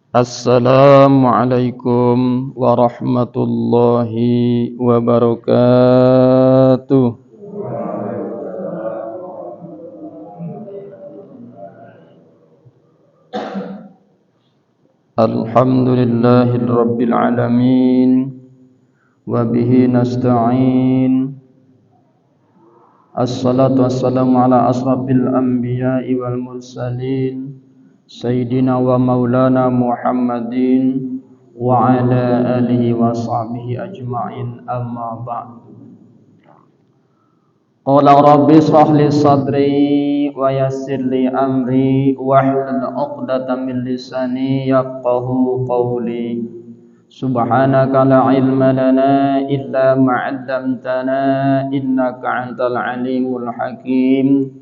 Assalamualaikum warahmatullahi wabarakatuh. Alhamdulillahirabbil alamin wa bihi nasta'in. Assalatu wassalamu ala asrafil anbiya'i wal mursalin Sayyidina wa maulana Muhammadin wa ala alihi wa sahbihi ajma'in, amma ba'd. Qala rabbi shrah li sadri wa yassir li amri wahlul 'uqdatam min lisani yafqahu qawli. Subhanaka la ilma lana illa ma 'allamtana innaka antal alimul hakim.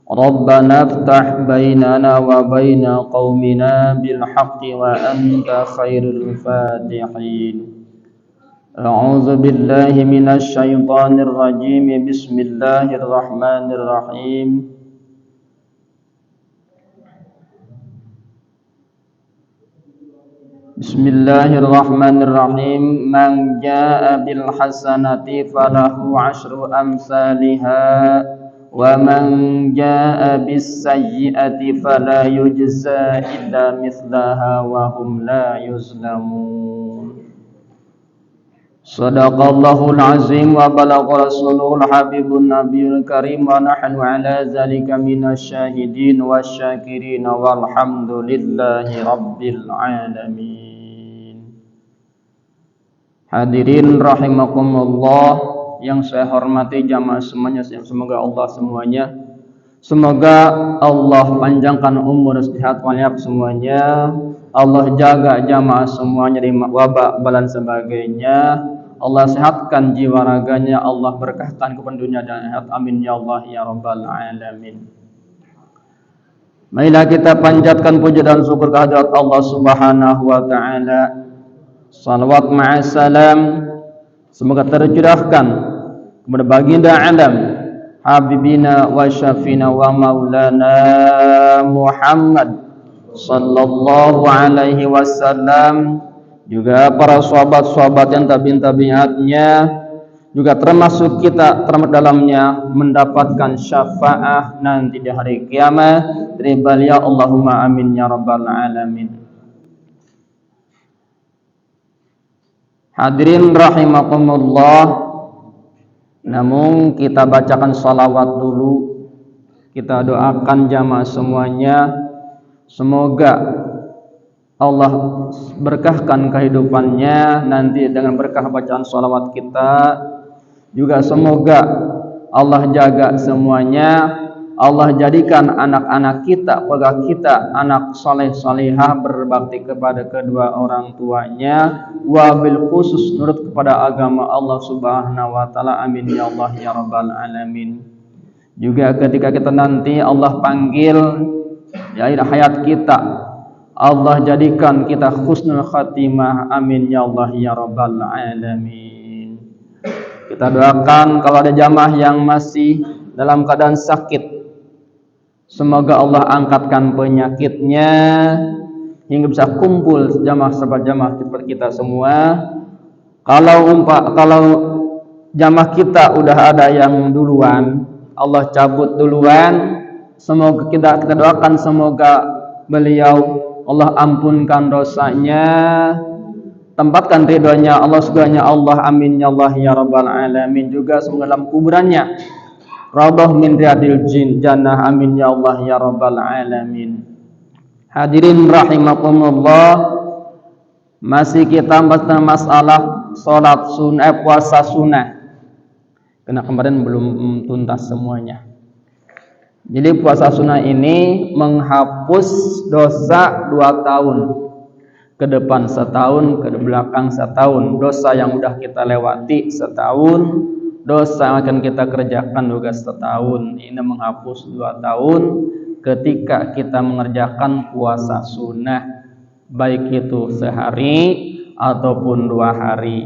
Rabbana iftah bainana wa baina qaumina bil haqqi wa anta khairul fatihin. A'udzu billahi minasy syaithanir rajim. Bismillahirrahmanirrahim. Bismillahirrahmanirrahim. Man jaa'a bil hasanati falahu 'asyru amsalihha wa man jaa'a bis sayyi'ati fala yujza illa mithlaha wa hum la yuzlamun. Shadaqallahul azim wa balagha rasuluhul habibun nabiyul karim wa nahnu ala zalika minasyahidin wasyakirin walhamdulillahi rabbil alamin. Hadirin rahimakumullah yang saya hormati jamaah semuanya, semoga Allah panjangkan umur sehat walafiat semuanya. Allah jaga jamaah semuanya dari wabak balan sebagainya. Allah sehatkan jiwa raganya, Allah berkahkan kepada dunia dan akhirat. Amin ya Allah ya rabbal alamin. Marilah kita panjatkan puji dan syukur kehadirat Allah Subhanahu wa taala. Salawat ma'assalam semoga tercurahkan kepada baginda alam habibina wa syafina wa maulana Muhammad sallallahu alaihi wasallam, juga para sahabat-sahabat yang tabi'atnya, juga termasuk kita termasuk dalamnya mendapatkan syafaat nanti di hari kiamat dari beliau. Allahumma amin ya rabbal alamin. Hadirin rahimakumullah, namun kita bacakan salawat dulu. Kita doakan jamaah semuanya, semoga Allah berkahkan kehidupannya nanti dengan berkah bacaan salawat kita. Juga semoga Allah jaga semuanya. Allah jadikan anak-anak kita, keluarga kita, anak soleh solehah berbakti kepada kedua orang tuanya, wabil khusus nurut kepada agama Allah Subhanahu wa taala. Amin ya Allah ya rabbal alamin. Juga ketika kita nanti Allah panggil di akhir hayat kita, Allah jadikan kita husnul khatimah. Amin ya Allah ya rabbal alamin. Kita doakan kalau ada jamaah yang masih dalam keadaan sakit, semoga Allah angkatkan penyakitnya hingga bisa kumpul jamaah sahabat jamaah kita semua. Kalau jamaah kita udah ada yang duluan, Allah cabut duluan. Semoga kita doakan semoga beliau Allah ampunkan dosanya, tempatkan ridhonya Allah suganya Allah. Amin ya Allah ya rabbal alamin. Juga semoga dalam kuburannya Raudhah min riyadil jannah. Amin ya Allah ya rabbal alamin. Hadirin rahimakumullah, masih kita bahas masalah salat sunnah, puasa sunnah. Karena kemarin belum tuntas semuanya. Jadi puasa sunnah ini menghapus dosa 2 tahun. Ke depan setahun, ke belakang setahun. Dosa yang udah kita lewati setahun, dosa yang akan kita kerjakan juga setahun. Ini menghapus 2 tahun ketika kita mengerjakan puasa sunnah, baik itu sehari ataupun 2 hari.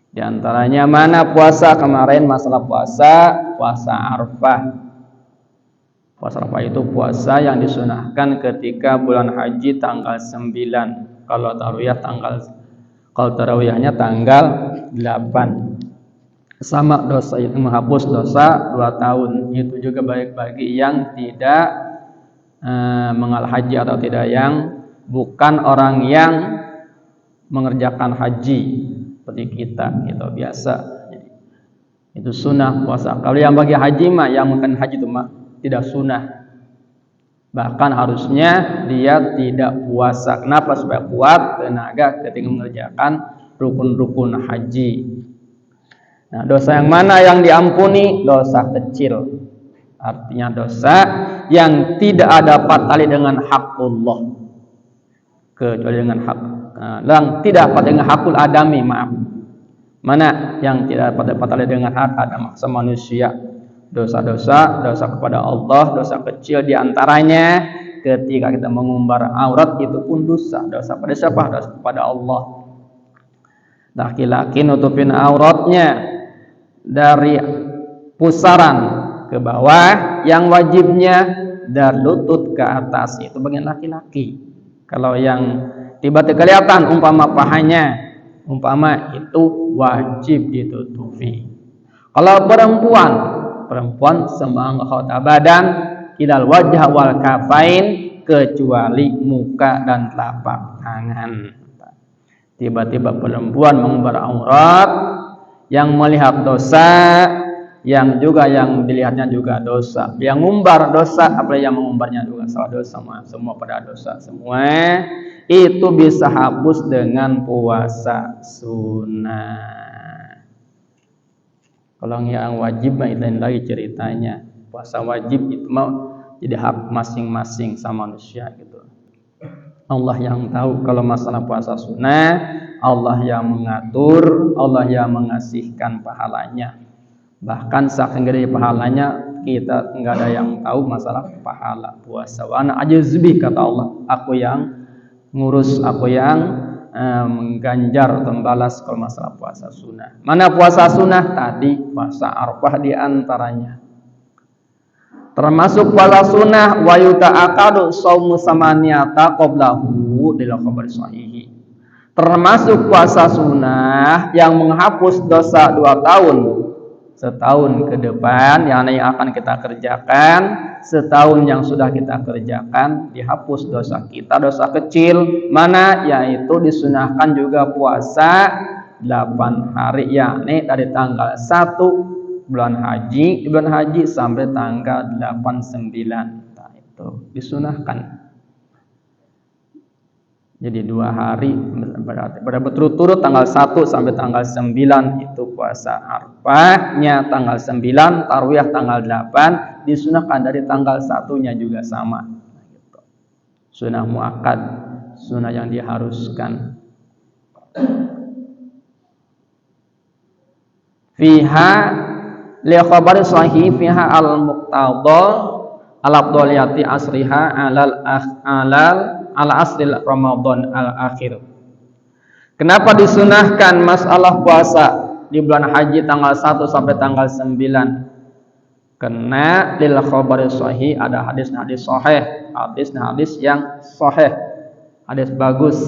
Di antaranya mana puasa kemarin, masalah puasa Arafah. Puasa Arafah itu puasa yang disunahkan ketika bulan haji tanggal 9. Kalau tarawihnya tanggal 8. Sama dosa itu menghapus dosa 2 tahun. Itu juga baik bagi yang tidak mengal haji atau tidak yang bukan orang yang mengerjakan haji seperti kita gitu biasa. Jadi, itu sunnah puasa. Kalau yang bagi haji mah yang bukan haji itu mah tidak sunnah. Bahkan harusnya dia tidak puasa. Kenapa? Supaya kuat tenaga ketika mengerjakan rukun-rukun haji. Nah, dosa yang mana yang diampuni? Dosa kecil. Artinya dosa yang tidak dapat tali dengan hak Allah. Kecuali dengan hak yang tidak dapat dengan hakul adami, maaf. Mana yang tidak dapat tali dengan hak adam manusia? Dosa-dosa, dosa kepada Allah, dosa kecil diantaranya ketika kita mengumbar aurat itu pun dosa. Dosa pada siapa? Dosa kepada Allah. Laki-laki nutupin auratnya dari pusaran ke bawah, yang wajibnya dari lutut ke atas, itu bagian laki-laki. Kalau yang tiba-tiba kelihatan umpama pahanya, umpama itu wajib ditutupi. Kalau perempuan semua anggota badan ilal wajah wal kafain kecuali muka dan telapak tangan. Tiba-tiba perempuan mengumbar aurat, yang melihat dosa, yang dilihatnya juga dosa. Yang ngumbar dosa, apalagi yang mengumbarnya juga salah dosa. Semua pada dosa semua. Itu bisa hapus dengan puasa sunnah. Kalau yang wajib lain lagi ceritanya. Puasa wajib itu mau jadi hak masing-masing sama manusia gitu. Allah yang tahu. Kalau masalah puasa sunnah, Allah yang mengatur, Allah yang mengasihkan pahalanya. Bahkan saking gede pahalanya, kita enggak ada yang tahu masalah pahala puasa. Wa ana ajzbi, kata Allah, aku yang ngurus, aku yang mengganjar atau membalas kalau masalah puasa sunnah. Mana puasa sunnah? Tadi puasa Arafah di antaranya. Termasuk puasa sunnah wa yuta'aqadu shaumu samaniyata qablahu ila khabar sahih. Termasuk puasa sunnah yang menghapus dosa 2 tahun. Setahun ke depan yang akan kita kerjakan, setahun yang sudah kita kerjakan, dihapus dosa kita, dosa kecil. Mana? Yaitu disunahkan juga puasa 8 hari, yakni dari tanggal 1 bulan haji sampai tanggal 8-9. Nah, itu disunahkan. Jadi 2 hari berarti berturut-turut tanggal 1 sampai tanggal 9 itu puasa Arafahnya tanggal 9, tarawih tanggal 8, disunahkan dari tanggal 1-nya juga sama. Sunnah muakkad, sunnah yang diharuskan. Fiha li khabari sahih fiha al-muqtadha al-afdaliyati asriha ala asril Ramadan al-akhir. Kenapa disunahkan masalah puasa di bulan haji tanggal 1 sampai tanggal 9? Karena lil khabari sahih, ada hadis-hadis sahih, hadis yang sahih, hadis bagus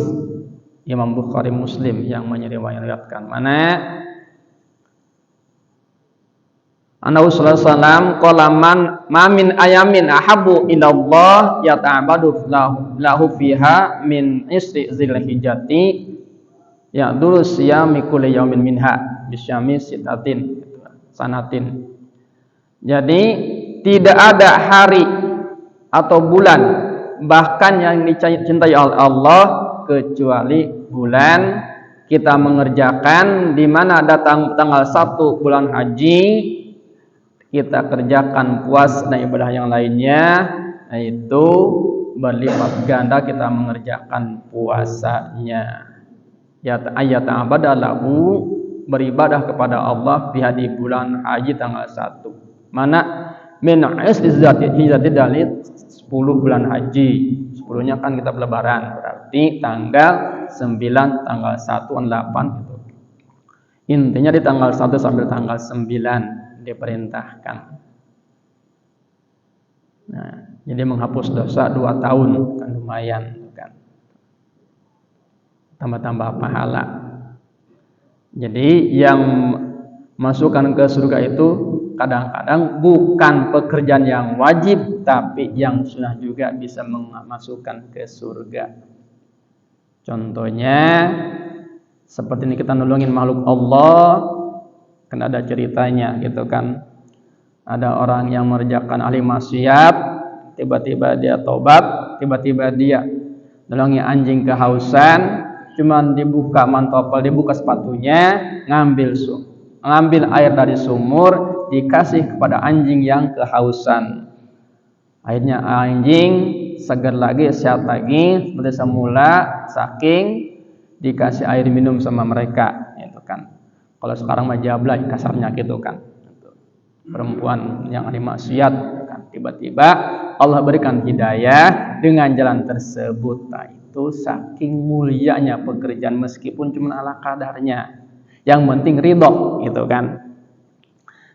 Imam Bukhari Muslim yang meriwayatkan. Mana Anna Rasulullah sallallahu qala ma min ayamin ahabbu ila Allah yata'abadu lahu fiha min isri Dzulhijjati ya durus siyami kulli yaumin minha bisyami sanatin. Jadi tidak ada hari atau bulan bahkan yang dicintai oleh Allah kecuali bulan kita mengerjakan di mana datang tanggal 1 bulan haji, kita kerjakan puasa dan ibadah yang lainnya, yaitu berlipat ganda kita mengerjakan puasanya. Ya ta'abadalahu, beribadah kepada Allah di bulan haji tanggal 1. Mana min Dzulhijjati dari 10 bulan haji. 10-nya kan kita lebaran, berarti tanggal 9, tanggal 1, 8 gitu. Intinya di tanggal 1 sampai tanggal 9 diperintahkan. Nah, Jadi menghapus dosa 2 tahun kan lumayan kan. Tambah-tambah pahala. Jadi yang masukkan ke surga itu kadang-kadang bukan pekerjaan yang wajib, tapi yang sunnah juga bisa memasukkan ke surga. Contohnya seperti ini, kita nolongin makhluk Allah, kan ada ceritanya gitu kan. Ada orang yang mengerjakan ahli maksiat, tiba-tiba dia tobat, tiba-tiba dia nolongi anjing kehausan, cuman dibuka mantopel, dibuka sepatunya, ngambil air dari sumur, dikasih kepada anjing yang kehausan. Akhirnya anjing segar lagi, sehat lagi seperti semula, saking dikasih air minum sama mereka, gitu kan. Kalau sekarang mah jablay kasarnya gitu kan. Perempuan yang ahli maksiat kan, tiba-tiba Allah berikan hidayah dengan jalan tersebut. Nah, itu saking mulianya pekerjaan meskipun cuma ala kadarnya. Yang penting ridho gitu kan.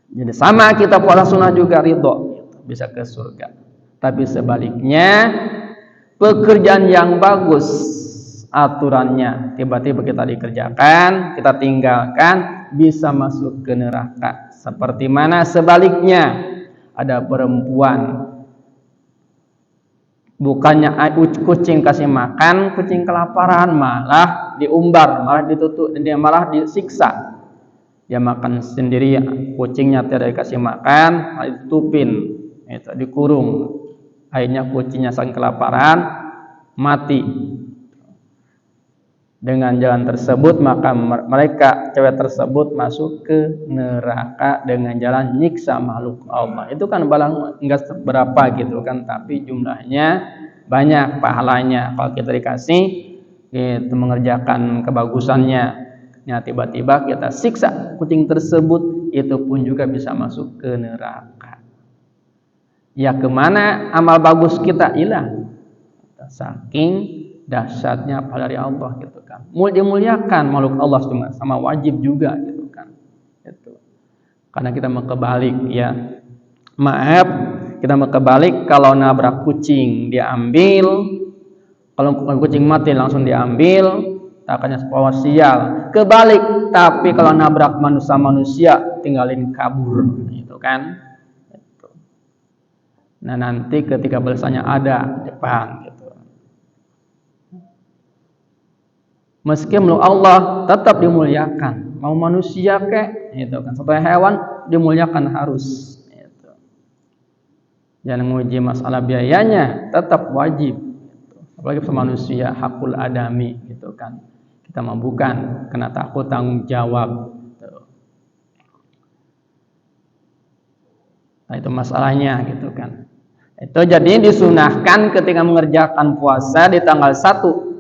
Jadi sama kita puasa sunnah juga ridho, gitu, bisa ke surga. Tapi sebaliknya pekerjaan yang bagus aturannya tiba-tiba kita dikerjakan, kita tinggalkan, bisa masuk ke neraka. Seperti mana sebaliknya, ada perempuan bukannya kucing kasih makan, kucing kelaparan, malah diumbar, malah ditutup, dia malah disiksa. Dia makan sendiri, kucingnya tidak dikasih makan, malah ditutupin, itu dikurung. Akhirnya kucingnya saking kelaparan mati. Dengan jalan tersebut maka mereka cewek tersebut masuk ke neraka dengan jalan nyiksa makhluk Allah. Itu kan balang enggak berapa gitu kan, tapi jumlahnya banyak pahalanya. Kalau kita dikasih itu mengerjakan kebagusannya, ya tiba-tiba kita siksa kucing tersebut, itu pun juga bisa masuk ke neraka. Ya kemana amal bagus kita hilang, saking dahsyatnya pahala dari Allah gitu kan. Dimuliakan makhluk Allah sama wajib juga gitu kan. Itu. Karena kita mau kebalik ya. Maaf, kita mau kebalik, kalau nabrak kucing diambil, kalau kucing mati langsung diambil, takkannya sebuah sial. Kebalik, tapi kalau nabrak manusia tinggalin kabur gitu kan. Itu. Nah, nanti ketika balasannya ada depan gitu. Meski makhluk Allah tetap dimuliakan, mau manusia kek, itu kan. Sampai hewan dimuliakan harus. Itu. Jangan menguji masalah biayanya, tetap wajib. Gitu. Apalagi sama manusia, hakul adami, gitu kan. Kita mau bukan, kena takut tanggung jawab. Gitu. Nah itu masalahnya, gitu kan. Itu jadi disunahkan ketika mengerjakan puasa di tanggal 1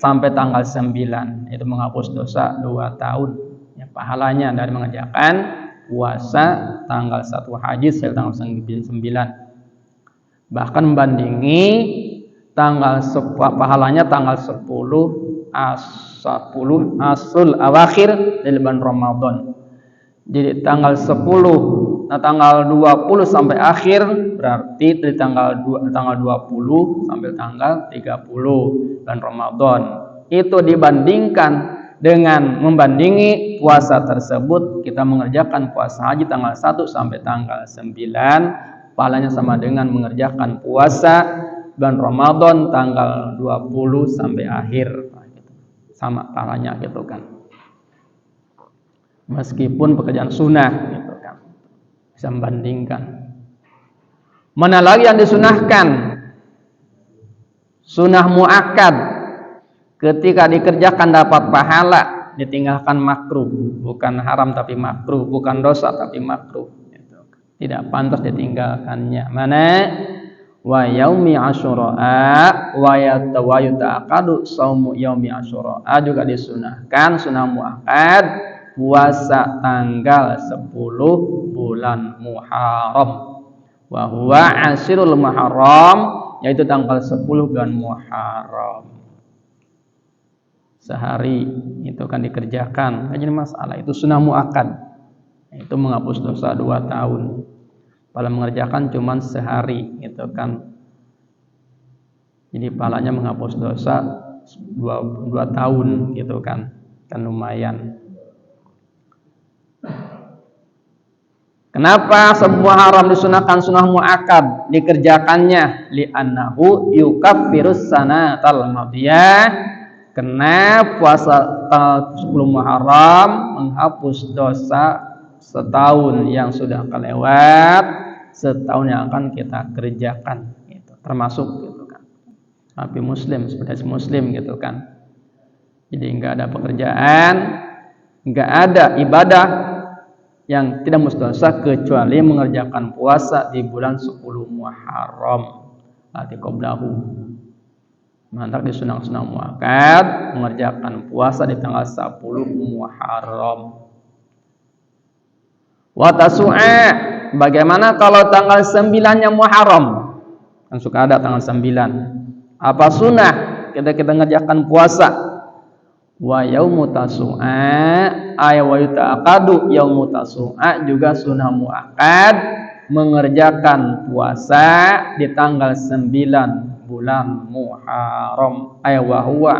sampai tanggal 9, itu menghapus dosa 2 tahun. Ya, pahalanya dari mengerjakan puasa tanggal 1 haji sampai tanggal 9. Bahkan membandingi pahalanya tanggal 10 asul awakhir dari bulan Ramadan. Jadi tanggal 10, tanggal 20 sampai akhir berarti dari tanggal 20 sampai tanggal 30 bulan Ramadan. Itu dibandingkan dengan membandingi puasa tersebut, kita mengerjakan puasa haji tanggal 1 sampai tanggal 9, pahalanya sama dengan mengerjakan puasa bulan Ramadan tanggal 20 sampai akhir. Sama pahalanya gitu kan. Meskipun pekerjaan sunnah gitu kan. Bisa membandingkan. Mana lagi yang disunahkan? Sunnah muakkad. Ketika dikerjakan dapat pahala, ditinggalkan makruh. Bukan haram tapi makruh, bukan dosa tapi makruh. Tidak pantas ditinggalkannya. Mana? Wa yaumi asyura wa yataqadu shaumu yaumi asyura. Juga disunahkan sunnah muakkad puasa tanggal 10 bulan Muharram. Wa huwa asyrul Muharram, yaitu tanggal 10 bulan Muharram. Sehari itu kan dikerjakan, jadi masalah. Itu sunnah muakkad. Itu menghapus dosa 2 tahun. Kalau mengerjakan cuman sehari gitu kan. Jadi pahalanya menghapus dosa 2 tahun gitu kan. Kan lumayan. Kenapa semua haram disunahkan sunnah muakkad dikerjakannya? Li'annahu yukaffirus sanatal madiyah. Karena puasa tanggal 10 Muharram menghapus dosa setahun yang sudah kelewat, setahun yang akan kita kerjakan gitu. Termasuk gitu kan. Tapi muslim seperti muslim gitu kan. Jadi enggak ada pekerjaan, enggak ada ibadah yang tidak musdosa kecuali mengerjakan puasa di bulan 10 Muharram. Ati qablahu. Mantap di sunah-sunah muakkad mengerjakan puasa di tanggal 10 Muharram. Wa tasu'a, bagaimana kalau tanggal 9-nya Muharram? Kan suka ada tanggal 9. Apa sunnah kita ngerjakan puasa? Wa yaumu tasu'a ay wa yutaqadu yaumu tasu'a juga sunnah muakkad mengerjakan puasa di tanggal 9 bulan Muharram ay wa huwa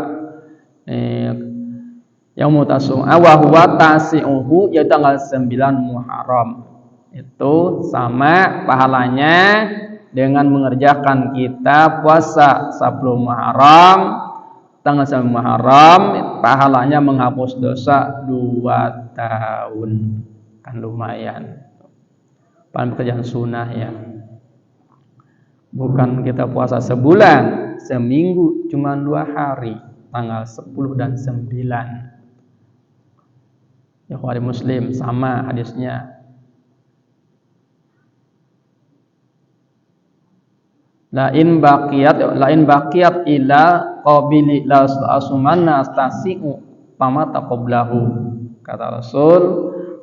yaumu tasu'a wa huwa tasi'uhu yaitu tanggal 9 Muharram. Itu sama pahalanya dengan mengerjakan kita puasa 10 Muharram tanggal 9 Muharram, pahalanya menghapus dosa 2 tahun. Kan lumayan. Paling pekerjaan sunnah ya. Bukan kita puasa sebulan, seminggu cuma 2 hari, tanggal 10 dan 9. Ya hari muslim sama hadisnya. Lain baqiyat ila qabili la asumanna astasi'u pama taqablahu. Kata Rasul,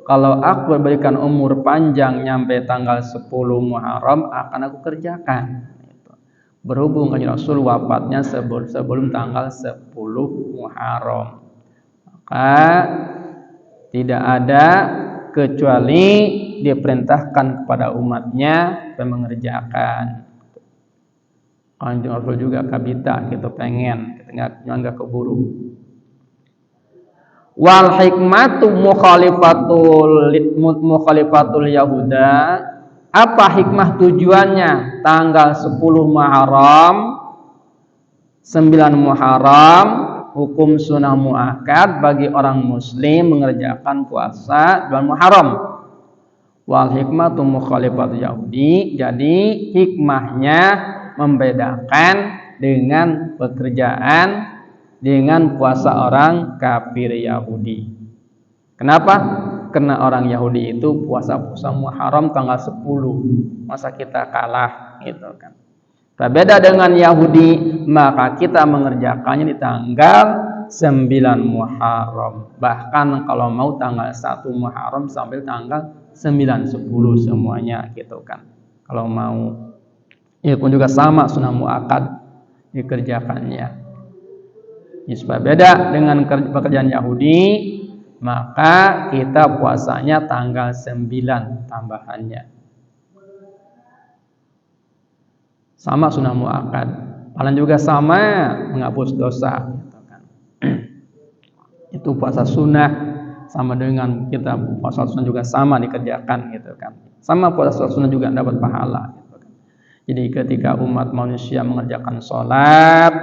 kalau aku berikan umur panjang nyampe tanggal 10 Muharram akan aku kerjakan. Berhubung kanjeng Rasul wafatnya sebelum tanggal 10 Muharram, maka tidak ada kecuali diperintahkan kepada umatnya dan mengerjakan. Kanjeng Rasul juga kabita kita pengen, kita enggak keburu. Wal hikmatu mukhalifatul yahuda. Apa hikmah tujuannya tanggal 10 Muharram 9 Muharram hukum sunnah muakkad bagi orang muslim mengerjakan puasa bulan Muharram. Wal hikmatu mukhalifatul yahudi. Jadi hikmahnya membedakan dengan pekerjaan dengan puasa orang kafir Yahudi. Kenapa? Karena orang Yahudi itu puasa Muharram tanggal 10. Masa kita kalah gitu kan. Berbeda dengan Yahudi, maka kita mengerjakannya di tanggal 9 Muharram. Bahkan kalau mau tanggal 1 Muharram sampai tanggal 9, 10 semuanya gitu kan. Kalau mau. Ini pun juga sama sunnah muakkad dikerjakannya. Ini supaya beda dengan pekerjaan Yahudi, maka kita puasanya tanggal 9 tambahannya. Sama sunnah muakkad. Paling juga sama menghapus dosa. Itu puasa sunnah sama dengan kita puasa sunnah juga sama dikerjakan gitu kan. Sama puasa sunnah juga dapat pahala. Jadi ketika umat manusia mengerjakan sholat,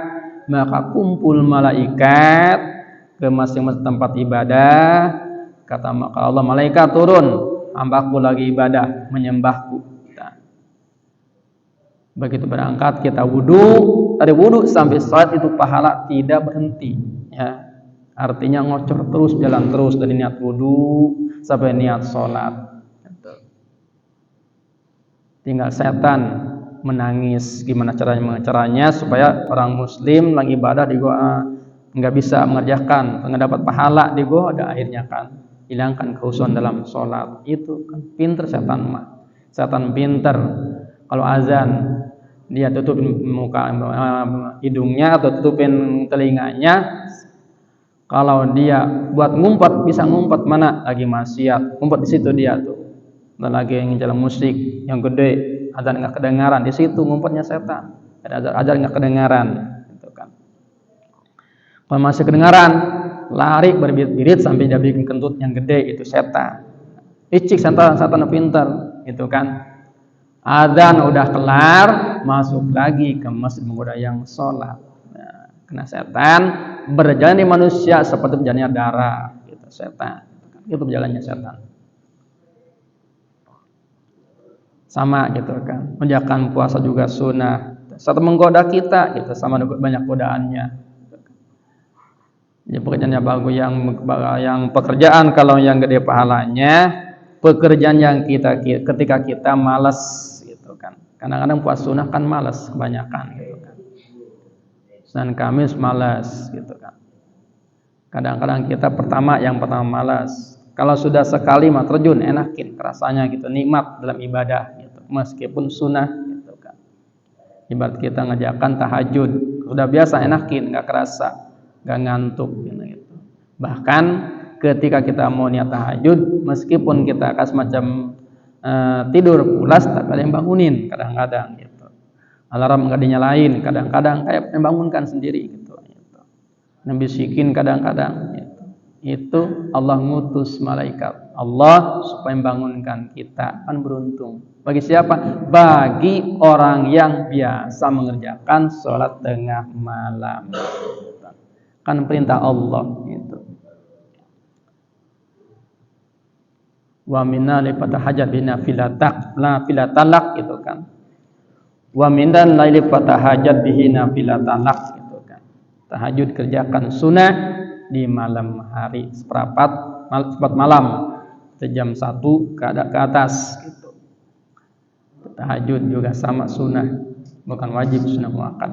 maka kumpul malaikat ke masing-masing tempat ibadah. Kata maka Allah, malaikat turun, hambaku lagi ibadah, menyembahku. Begitu berangkat kita wudu, dari wudu sampai sholat itu pahala tidak berhenti. Ya, artinya ngocor terus, jalan terus dari niat wudu sampai niat sholat. Tinggal setan menangis gimana caranya supaya orang muslim lagi ibadah di gua nggak bisa mengerjakan, nggak dapat pahala di gua, ada akhirnya kan hilangkan kekhusyuan dalam sholat. Itu kan pinter setan mah. Setan pinter. Kalau azan dia tutupin muka hidungnya atau tutupin telinganya. Kalau dia buat ngumpet bisa ngumpet mana lagi maksiat, ngumpet di situ dia tuh. Dan lagi yang jalan musik yang gede, azan nggak kedengaran, di situ ngumpetnya setan. Ada azan nggak kedengaran, gitu kan. Kalau masih kedengaran, lari berbirit-birit sampai dia bikin kentut yang gede, itu setan. Icik setan pintar, gitu kan. Adzan udah kelar, masuk lagi ke masjid menggoda yang sholat. Nah, kena setan berjalan di manusia seperti berjalannya darah, gitu setan. Itu berjalannya setan. Sama gitu kan. Menjalankan puasa juga sunnah. Satu menggoda kita, gitu sama banyak godaannya. Jadi pekerjaannya bagus yang pekerjaan kalau yang gede pahalanya, pekerjaan yang ketika kita malas gitu kan. Kadang-kadang puasa sunnah kan malas kebanyakan gitu kan. Senin Kamis malas gitu kan. Kadang-kadang kita yang pertama malas. Kalau sudah sekali mah terjun enakin rasanya gitu, nikmat dalam ibadah gitu. Meskipun sunnah gitu kan. Ibarat kita ngajakan tahajud, udah biasa enakin, enggak kerasa, enggak ngantuk gitu. Bahkan ketika kita mau niat tahajud, meskipun kita akan semacam tidur pulas, tapi ada yang bangunin kadang-kadang gitu. Alarm enggak dinyalain, kadang-kadang kayak membangunkan sendiri gitu. Ngebisikin kadang-kadang gitu. Itu Allah ngutus malaikat Allah supaya membangunkan kita. Kan beruntung. Bagi siapa? Bagi orang yang biasa mengerjakan sholat tengah malam. Kan perintah Allah gitu. Wa minna li fatahajat bina filatalak gitu kan. Wa mindan laili fatahajat bihi nafilatalak gitu kan. Tahajud kerjakan sunnah di malam hari seperempat malam jam 1 ke atas gitu. Tahajud juga sama sunnah, bukan wajib, sunnah muakkad.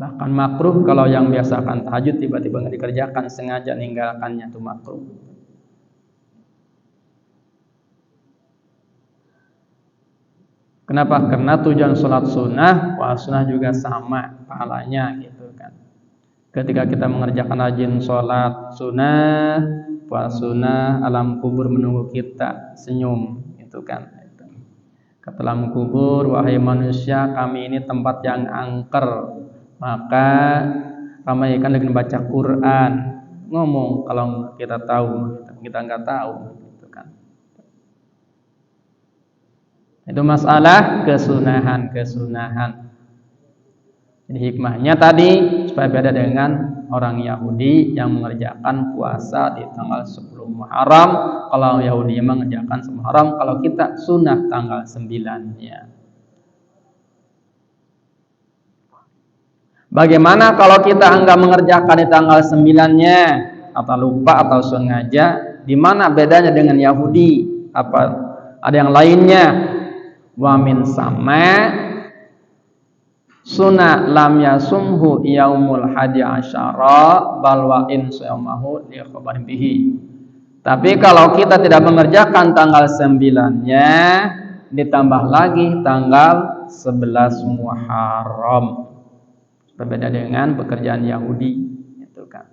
Bahkan makruh kalau yang biasakan tahajud tiba-tiba nggak dikerjakan, sengaja ninggalkannya itu makruh. Kenapa? Karena tujuan sholat sunnah, puasa sunnah juga sama pahalanya gitu kan. Ketika kita mengerjakan rajin sholat sunnah, puasa sunnah, alam kubur menunggu kita senyum, itu kan. Kata alam kubur, wahai manusia, kami ini tempat yang angker, maka ramaikan dengan baca Quran. Ngomong kalau kita tahu, kita nggak tahu, gitu kan. Itu masalah kesunahan. Jadi hikmahnya tadi supaya beda dengan orang Yahudi yang mengerjakan puasa di tanggal 10 Muharram. Kalau Yahudi mengerjakan 10 Muharram, kalau kita sunnah tanggal 9-nya. Bagaimana kalau kita enggak mengerjakan di tanggal 9-nya atau lupa atau sengaja? Di mana bedanya dengan Yahudi? Apa ada yang lainnya? Wa min sama sunnah lam yasumhu yaumul hadi asyara bal wa in sawmahu li khabarin bihi. Tapi kalau kita tidak mengerjakan tanggal 9-nya, ditambah lagi tanggal 11 Muharram. Berbeda dengan pekerjaan Yahudi, itu kan.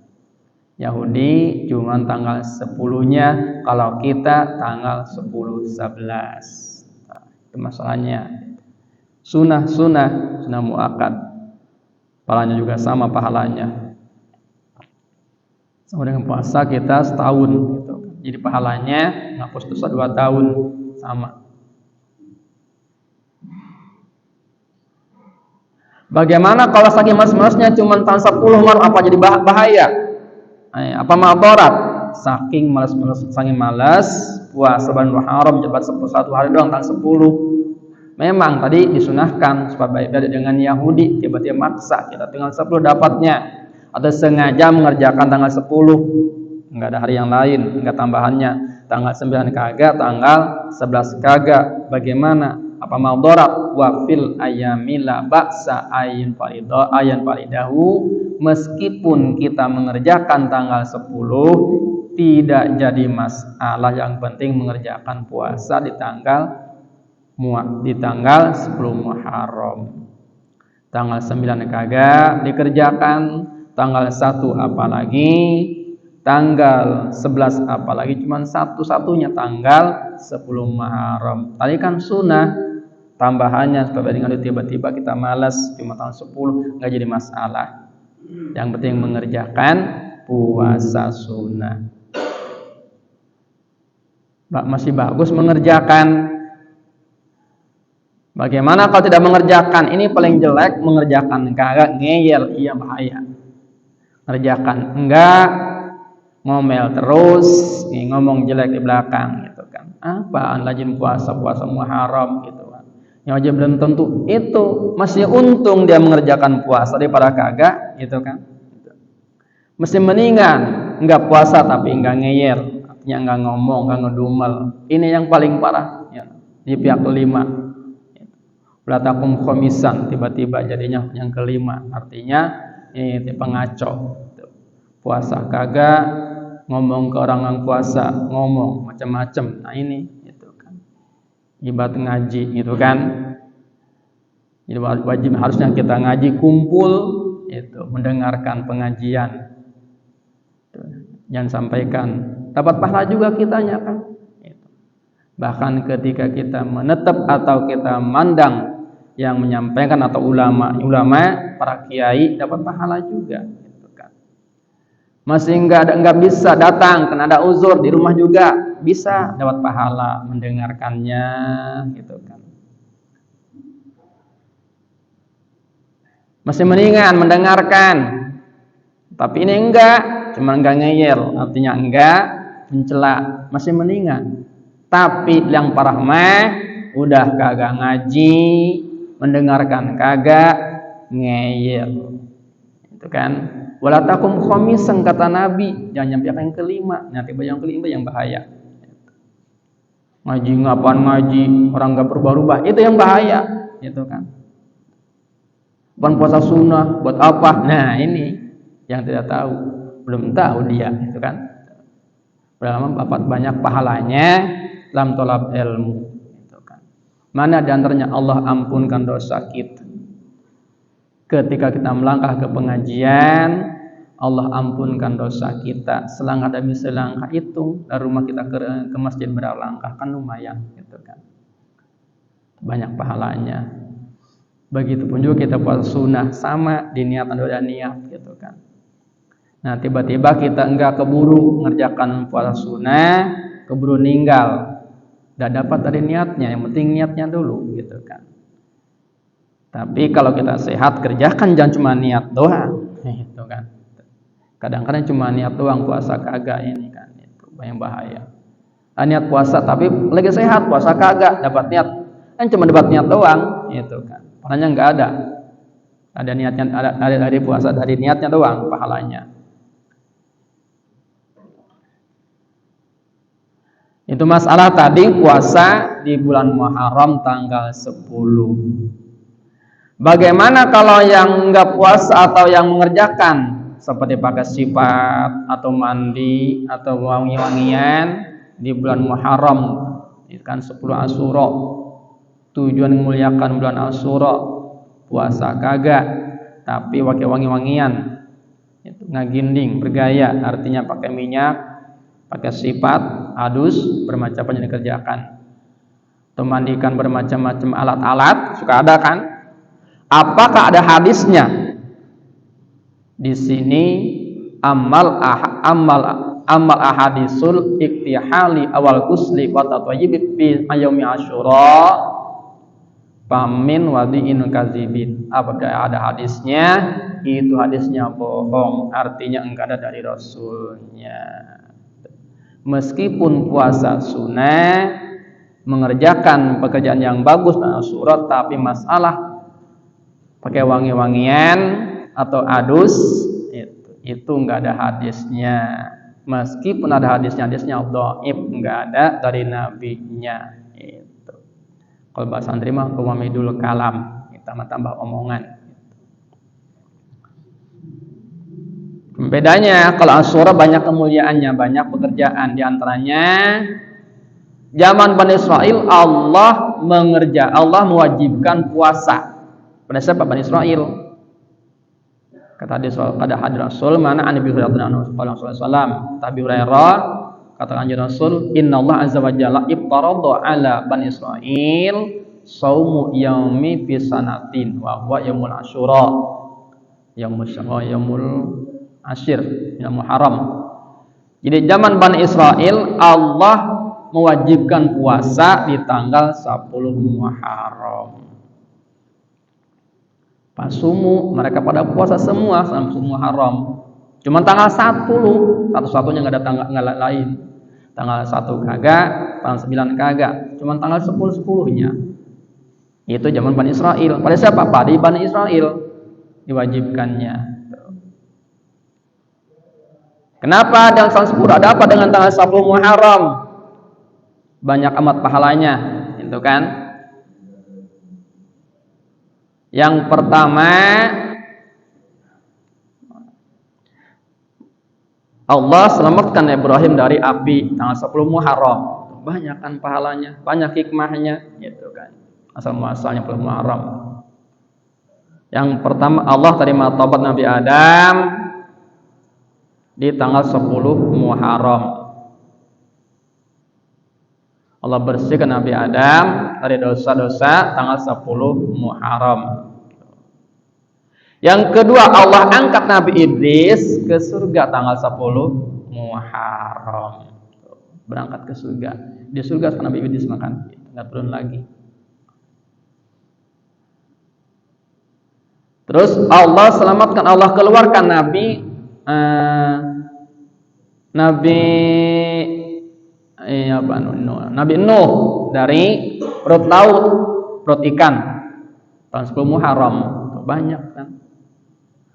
Yahudi cuma tanggal 10-nya, kalau kita tanggal 10 11. Nah, itu masalahnya. Sunnah muakkad. Pahalanya juga sama pahalanya. Sama dengan puasa kita setahun gitu. Jadi pahalanya ngapus dosa 2 tahun sama. Bagaimana kalau saking malas-malasnya cuma tahun 10 Maret, apa jadi bahaya? Apa madarat? Saking malas puasa bulan Muharram cepat 1 hari doang tanggal 10. Memang tadi disunahkan supaya beda dengan Yahudi, tiba-tiba maksa kita tanggal 10 dapatnya, atau sengaja mengerjakan tanggal 10. Enggak ada hari yang lain, enggak tambahannya. Tanggal 9 kagak, tanggal 11 kagak. Bagaimana? Apa madarat? Wa fil ayami la ba'sa ayin falidahu. Meskipun kita mengerjakan tanggal 10, tidak jadi masalah. Yang penting mengerjakan puasa di tanggal 10 Muharram. Tanggal 9 kagak dikerjakan, tanggal 1 apalagi, tanggal 11 apalagi, cuma satu-satunya tanggal 10 Muharram. Tadi kan sunnah, tambahannya supaya dengan tiba-tiba kita malas cuma tanggal 10 nggak jadi masalah. Yang penting mengerjakan puasa sunnah. Masih bagus mengerjakan. Bagaimana kalau tidak mengerjakan? Ini paling jelek mengerjakan, kagak ngeyel, iya bahaya. Ngerjakan enggak, ngomel terus, ngomong jelek di belakang gitu kan. Apaan rajin puasa Muharram gitu kan. Yang aja belum tentu itu, masih untung dia mengerjakan puasa daripada kagak gitu kan. Mesti mendingan enggak puasa tapi enggak ngeyel, artinya enggak ngomong, enggak ngedumel. Ini yang paling parah ya, di pihak kelima. Latakum khomisan, tiba-tiba jadinya yang kelima, artinya ini pengaco. Puasa kagak, ngomong ke orang yang puasa, ngomong macam-macam. Nah ini gitu kan. Ibarat ngaji gitu kan. Jadi wajib harusnya kita ngaji kumpul itu, mendengarkan pengajian. Jangan sampaikan, dapat pahala juga kitanya kan. Bahkan ketika kita menetap atau kita mandang yang menyampaikan atau ulama para kiai dapat pahala juga gitu kan. Masih enggak bisa datang karena ada uzur di rumah juga bisa dapat pahala mendengarkannya gitu kan. Masih mendingan mendengarkan. Tapi ini enggak, cuma enggak ngeyel, artinya enggak mencela, masih mendingan. Tapi yang parah mah udah kagak ngaji, mendengarkan kagak, ngeyel. Itu kan. Wala takum khamisan kata Nabi, jangan nyampe yang kelima. Nanti yang kelima yang bahaya. Ngaji ngapain ngaji, orang enggak berubah-ubah, itu yang bahaya, itu kan. Bukan puasa sunnah, buat apa? Nah, ini yang tidak tahu, belum tahu dia, itu kan. Berlama dapat banyak pahalanya dalam tolab ilmu. Mana di antaranya Allah ampunkan dosa kita. Ketika kita melangkah ke pengajian, Allah ampunkan dosa kita. Selangkah demi selangkah itu dari rumah kita ke masjid berapa langkah kan lumayan gitu kan. Banyak pahalanya. Begitupun juga kita puasa sunnah sama di niatan doa niat gitu kan. Nah, tiba-tiba kita enggak keburu ngerjakan puasa sunnah, keburu ninggal. Tidak dapat dari niatnya, yang penting niatnya dulu gitu kan. Tapi kalau kita sehat kerjakan, jangan cuma niat doang gitu kan. Kadang-kadang cuma niat doang puasa kagak ini kan, itu yang bahaya. Niat puasa tapi lagi sehat, puasa kagak dapat niat, kan cuma dapat niat doang gitu kan. Pahalanya enggak ada. Ada niatnya, ada dari puasa dari niatnya doang pahalanya. Itu masalah tadi puasa di bulan Muharram tanggal 10. Bagaimana kalau yang enggak puasa atau yang mengerjakan seperti pakai sifat atau mandi atau wangi-wangian di bulan Muharram, itu kan 10 Asyura. Tujuan memuliakan bulan Asyura, puasa kagak, tapi pakai wangi-wangian. Itu ngaginding, bergaya, artinya pakai minyak, pakai sifat, adus, bermacam-macam yang dikerjakan. Atau mandikan bermacam-macam alat-alat, suka ada kan? Apakah ada hadisnya? Di sini amal ahadisul iktihali awal kusli wa tatwayyib fi yaumi Asyura pamin wadi'in kadzibin. Apabila ada hadisnya, itu hadisnya bohong, artinya enggak ada dari Rasulnya. Meskipun puasa sunnah, mengerjakan pekerjaan yang bagus dan surat, tapi masalah pakai wangi-wangian atau adus itu enggak ada hadisnya. Meskipun ada hadisnya dhaif, enggak ada dari nabinya. Itu kalau bahasa santri mah qawamidul kalam, kita tambah omongan. Bedanya kalau Asyura banyak kemuliaannya, banyak pekerjaan, di antaranya zaman Bani Israel Allah mewajibkan puasa pada siapa? Bani Israel. Kata hadis Rasul, mana Nabi sallallahu alaihi wasallam, Abi Hurairah kata kanjeng Rasul, innallaha azza wa jalla iftarada ala Bani Israel saumu yaumi fi sanatin wa huwa yaumul asyura. Yaumul asyir, yaumul haram. Jadi zaman Bani Israel Allah mewajibkan puasa di tanggal 10 Muharram. Pasumu, mereka pada puasa semua sampai Muharram. Cuma tanggal 10, satu-satunya enggak ada tanggal lain. Tanggal 1 kagak, tanggal 9 kagak. Cuma tanggal 10-10-nya. Itu zaman Bani Israel. Pada siapa? Pada Bani Israel diwajibkannya. Kenapa dengan tanggal 10? Ada apa dengan tanggal 10 Muharram? Banyak amat pahalanya, itu kan? Yang pertama, Allah selamatkan Ibrahim dari api tanggal 10 Muharram. Banyak kan pahalanya, banyak hikmahnya, gitu kan. Asal-muasalnya 10 Muharram. Yang pertama, Allah terima taubat Nabi Adam di tanggal 10 Muharram. Allah bersihkan Nabi Adam dari dosa-dosa tanggal 10 Muharram. Yang kedua, Allah angkat Nabi Idris ke surga tanggal 10 Muharram. Berangkat ke surga. Di surga Nabi Idris makan, enggak turun lagi. Terus Allah selamatkan, Allah keluarkan Nabi Nuh dari perut laut, perut ikan tahun 10 Muharram. Banyak kan.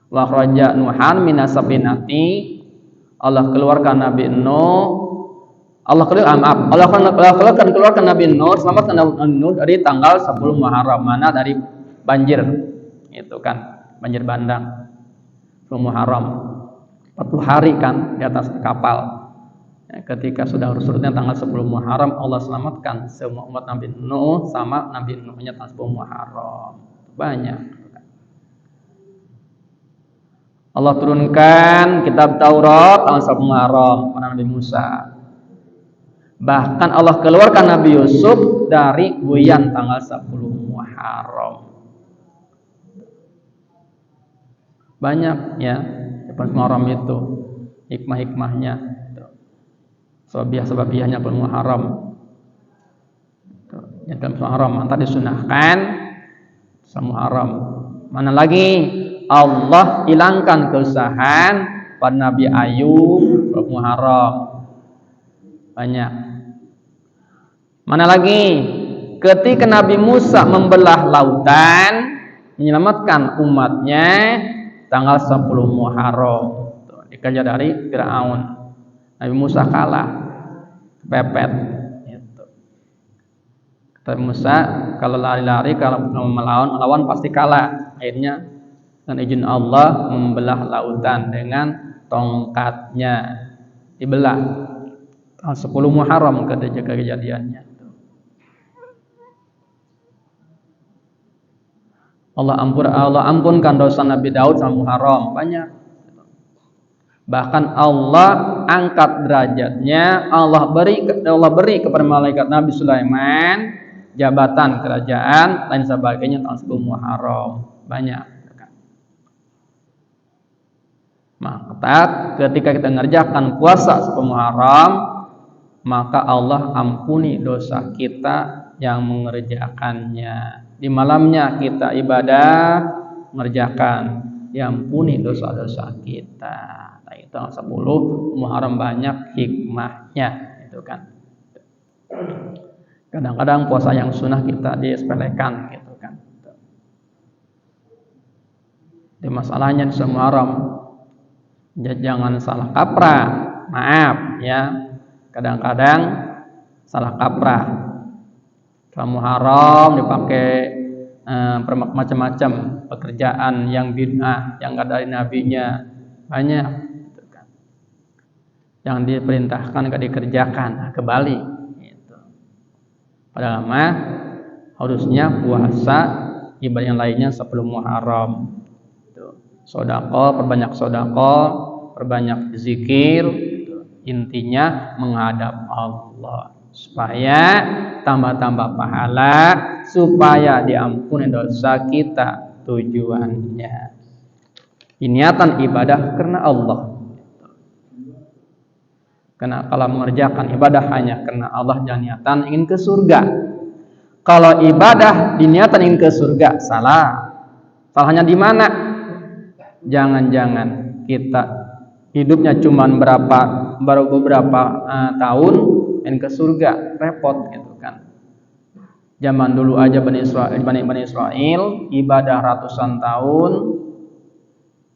Wa kharaja Nuhan minas safinati, Allah keluarkan Nabi Nuh, Allah keluarkan Nabi Nuh, selamatkan Nabi Nuh dari tanggal 10 Muharram, mana dari banjir. Itu kan, banjir bandang 10 Muharram. 40 hari kan di atas kapal. Ketika sudah surutnya tanggal 10 Muharram, Allah selamatkan semua umat Nabi Nuh sama Nabi Nuhnya tanggal 10 Muharram. Banyak. Allah turunkan kitab Taurat tanggal 10 Muharram pada Nabi Musa. Bahkan Allah keluarkan Nabi Yusuf dari buayan tanggal 10 Muharram. Banyak ya, 10 Muharram itu hikmah-hikmahnya. Sebab-sebabnya bulan Muharram. Yang dalam Muharram antara disunahkan Muharram. Mana lagi Allah hilangkan kesusahan pada Nabi Ayub bulan Muharram. Banyak. Mana lagi ketika Nabi Musa membelah lautan menyelamatkan umatnya tanggal 10 Muharram. Dikejar dari Firaun. Nabi Musa kalah. Pepet gitu. Kata Musa, kalau lari-lari, kalau melawan pasti kalah. Akhirnya dengan izin Allah membelah lautan dengan tongkatnya, dibelah. Tahun 10 Muharram ketika kejadiannya. Allah ampunkan dosa Nabi Daud sama Muharram, banyak. Bahkan Allah angkat derajatnya, Allah beri kepada malaikat Nabi Sulaiman jabatan kerajaan lain sebagainya tahun 10 Muharram. Banyak. Maka ketika kita mengerjakan puasa 10 Muharram, maka Allah ampuni dosa kita yang mengerjakannya. Di malamnya kita ibadah mengerjakan, diampuni dosa-dosa kita. Itu 10 Muharram banyak hikmahnya, itu kan. Kadang-kadang puasa yang sunnah kita disepelekan, gitu kan. Di masalahnya di Muharram, jangan salah kaprah. Maaf ya, kadang-kadang salah kaprah. Dalam Muharram dipakai macam-macam pekerjaan yang bid'ah, yang enggak dari nabinya, banyak. Yang diperintahkan gak dikerjakan, kebalik gitu. Padahal harusnya puasa ibadah yang lainnya sebelum Muharram. Sedekah, perbanyak sedekah, perbanyak zikir, gitu. Intinya menghadap Allah. supaya tambah-tambah pahala, supaya diampuni dosa kita. Tujuannya niatan ibadah karena Allah. Karena kalau mengerjakan ibadah hanya karena Allah dan niatan ingin ke surga. Kalau ibadah diniatan ingin ke surga, salah. Salahnya di mana? Jangan-jangan kita hidupnya cuma baru beberapa tahun ingin ke surga, repot gitu kan. Zaman dulu aja Bani Israel ibadah ratusan tahun,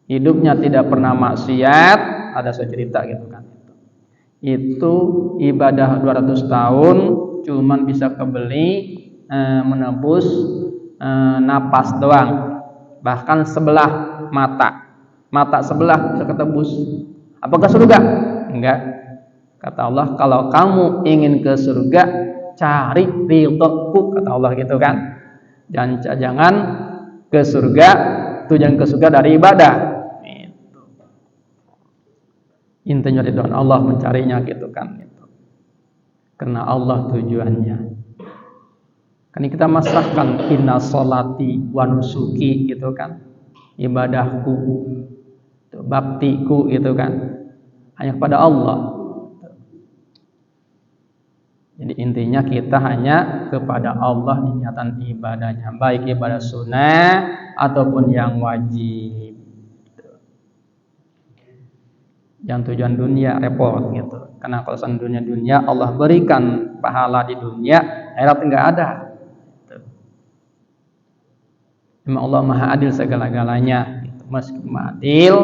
hidupnya tidak pernah maksiat, ada cerita gitu kan. Itu ibadah 200 tahun cuman bisa kebeli menebus napas doang, bahkan sebelah mata sebelah bisa ketebus. Apakah surga? Enggak. Kata Allah, kalau kamu ingin ke surga, cari ridhoku, kata Allah gitu kan. Jangan ke surga, tujuan ke surga dari ibadah. Itu. Intinya ridho Allah mencarinya gitu kan. Karena Allah tujuannya. Kan kita masahkan inna sholati wa nusuki gitu kan, ibadahku, baktiku gitu kan, hanya kepada Allah. Jadi intinya kita hanya kepada Allah niatan ibadahnya, baik ibadah sunnah ataupun yang wajib. Yang tujuan dunia repot gitu, karena kalau dunia Allah berikan pahala di dunia, akhirat enggak ada. Memang Allah Maha Adil segala-galanya. Meskipun adil,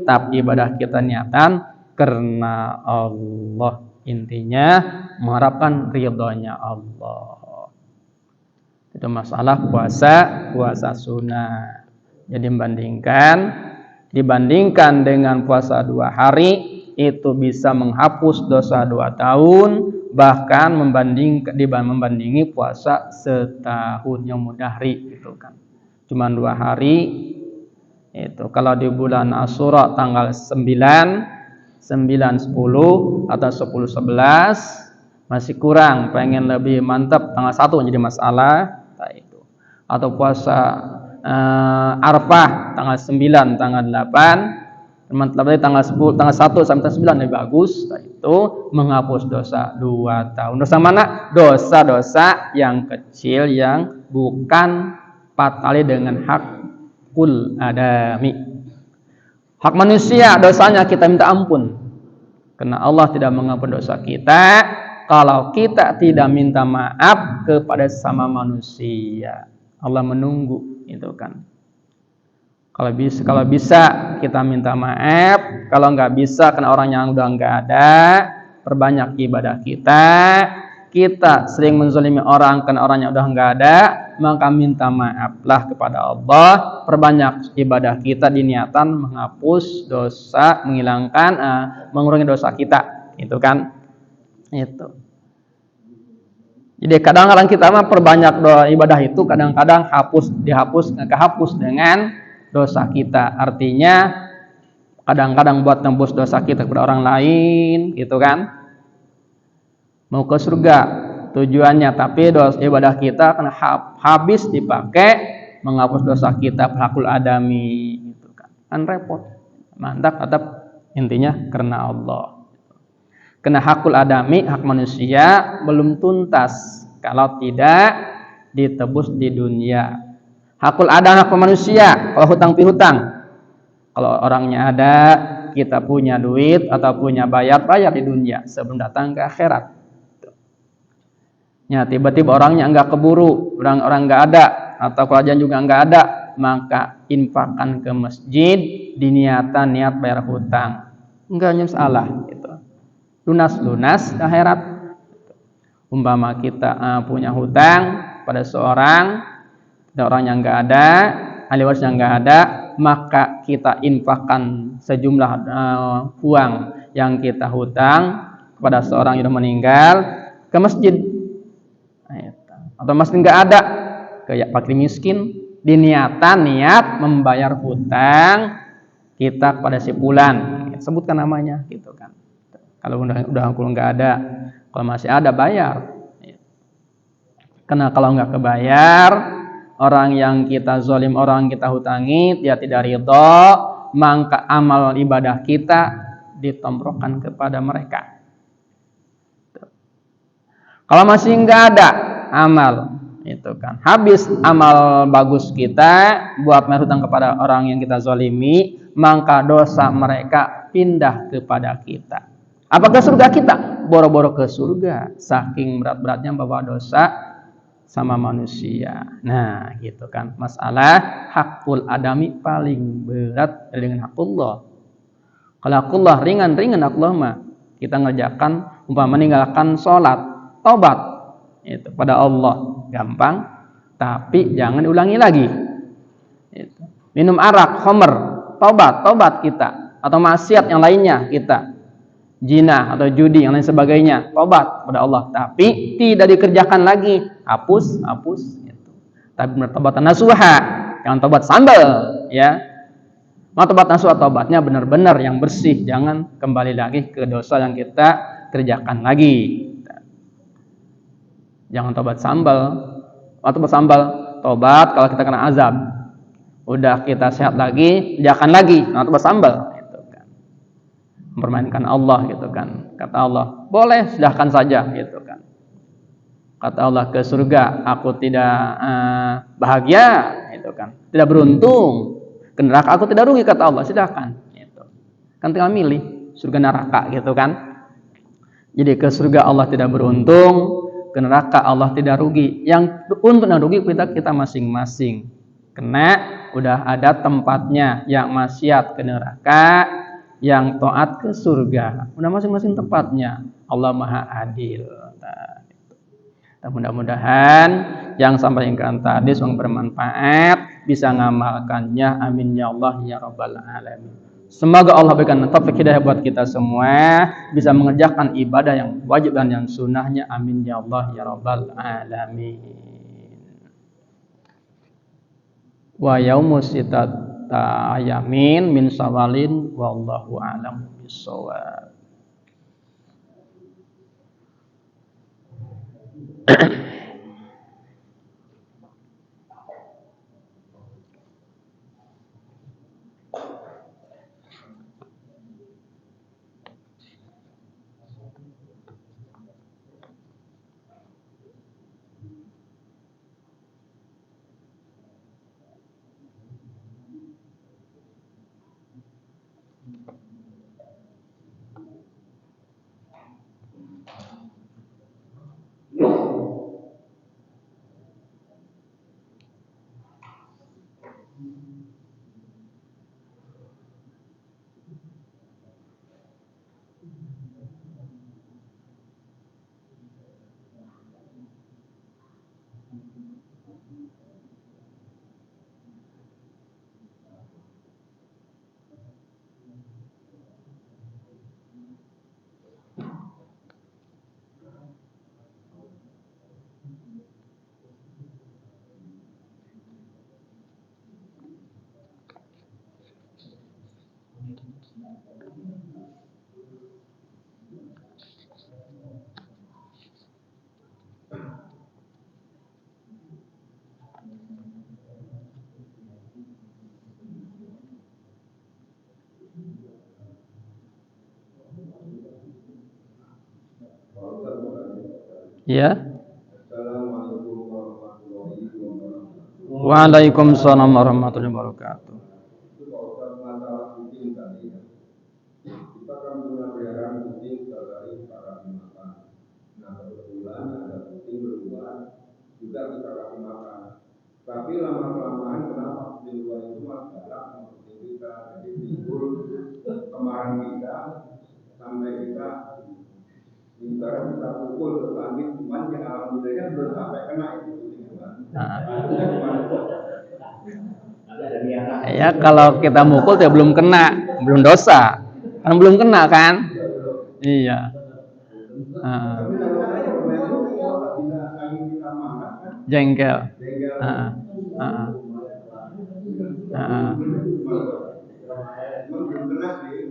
tapi ibadah kita niatan karena Allah. Intinya mengharapkan ridhonya Allah. Itu masalah puasa sunnah. Jadi dibandingkan dengan puasa 2 hari, itu bisa menghapus dosa 2 tahun, bahkan membandingi puasa setahun yang mudahri gitu kan. Cuma 2 hari itu. Kalau di bulan Asyura tanggal 9, 10 atau 10, 11 masih kurang, pengen lebih mantap tanggal 1 jadi masalah itu. Atau puasa Arafah tanggal 9, tanggal 8, tanggal 10, tanggal 1 sampai 9 lebih bagus. Itu menghapus dosa 2 tahun. Dosa mana? Dosa-dosa yang kecil yang bukan patali dengan hakul adami. Hak manusia dosanya kita minta ampun. Karena Allah tidak mengampuni dosa kita kalau kita tidak minta maaf kepada sesama manusia. Allah menunggu itu kan. Kalau bisa kita minta maaf, kalau nggak bisa karena orang yang udah nggak ada, perbanyak ibadah kita. Kita sering menzalimi orang karena orangnya udah nggak ada, maka minta maaflah kepada Allah. Perbanyak ibadah kita diniatan menghapus dosa, menghilangkan, mengurangi dosa kita, itu kan? Itu. Jadi kadang-kadang kita mah perbanyak ibadah itu, kadang-kadang kehapus dengan dosa kita. Artinya kadang-kadang buat tembus dosa kita kepada orang lain, gitu kan? Mau ke surga tujuannya, tapi ibadah kita akan habis dipakai menghapus dosa kita, hakul adami gitu kan repot. Mantap, tetap intinya karena Allah. Karena hakul adami, hak manusia belum tuntas kalau tidak ditebus di dunia. Hakul adami, hak manusia, kalau hutang pihutang, kalau orangnya ada, kita punya duit atau punya bayar di dunia sebelum datang ke akhirat. Ya, tiba-tiba orangnya enggak keburu, orang enggak ada, atau kerajaan juga enggak ada, maka infakkan ke masjid niat bayar hutang. Enggak salah gitu. Lunas akhirat. Umpama kita punya hutang pada seorang, orang yang enggak ada, ahli waris yang enggak ada, maka kita infakkan sejumlah uang yang kita hutang kepada seorang yang meninggal ke masjid. Atau masjid nggak ada, kayak fakir miskin, niat membayar hutang kita kepada si fulan, sebutkan namanya gitu kan. Kalau udah nggak ada, kalau masih ada bayar. Karena kalau nggak kebayar, orang yang kita zalim, orang yang kita hutangi, dia tidak ridho, maka amal ibadah kita ditomprokkan kepada mereka. Kalau masih nggak ada amal, itu kan habis amal bagus kita buat bayar hutang kepada orang yang kita zalimi, maka dosa mereka pindah kepada kita. Apakah surga kita? Boro-boro ke surga, saking berat-beratnya bawa dosa sama manusia. Nah, gitu kan. Masalah hakul adami paling berat dengan hakullah. Kalau hakullah ringan-ringan hakullah mah kita ngerjakan umpama meninggalkan sholat, taubat itu pada Allah gampang, tapi jangan diulangi lagi. Itu. Minum arak, khamr, taubat kita, atau maksiat yang lainnya kita, zina atau judi yang lain sebagainya, taubat pada Allah, tapi tidak dikerjakan lagi, hapus gitu. Tapi bertaubat nasuha, jangan taubat sambal, ya. Mau taubat nasuha, taubatnya benar-benar yang bersih, jangan kembali lagi ke dosa yang kita kerjakan lagi. Jangan taubat sambal. Atau taubat sambal, taubat kalau kita kena azab. Udah kita sehat lagi, jangan lagi, taubat sambal. Mempermainkan Allah gitu kan. Kata Allah, boleh silahkan saja gitu kan. Kata Allah, ke surga aku tidak bahagia gitu kan. Tidak beruntung. Ke neraka aku tidak rugi, kata Allah, silahkan gitu. Kan tinggal milih surga neraka gitu kan. Jadi ke surga Allah tidak beruntung, ke neraka Allah tidak rugi. Yang untung dan rugi kita masing-masing. Karena udah ada tempatnya, yang maksiat ke neraka, yang taat ke surga. Udah masing-masing tempatnya. Allah Maha Adil. Nah, mudah-mudahan yang sampaikan tadi semoga bermanfaat, bisa ngamalkannya. Amin ya Allah ya Rabbal Alamin. Semoga Allah berikan taufik hidayah buat kita semua, bisa mengerjakan ibadah yang wajib dan yang sunnahnya. Amin ya Allah ya Rabbal Alamin. Wa yaumus sittata ayamin min sawalin wallahu a'lam bissawab. Ya. Waalaikumsalam warahmatullahi wabarakatuh. Kita kan punya peliharaan kucing dari para binatang. Nah, kebetulan ada kucing berdua juga kita kasih makan. Tapi lama-kelamaan kenapa kucing dua itu malah galak sama kucing kita, jadi timbul kemarahan kita sampai kita ibarat kita pukul ke langit, cuman ya alhamdulillah belum sampai kena itu kucing dua. Ya kalau kita mukul ya belum kena, belum dosa, kan belum kena kan? Iya. Jengkel.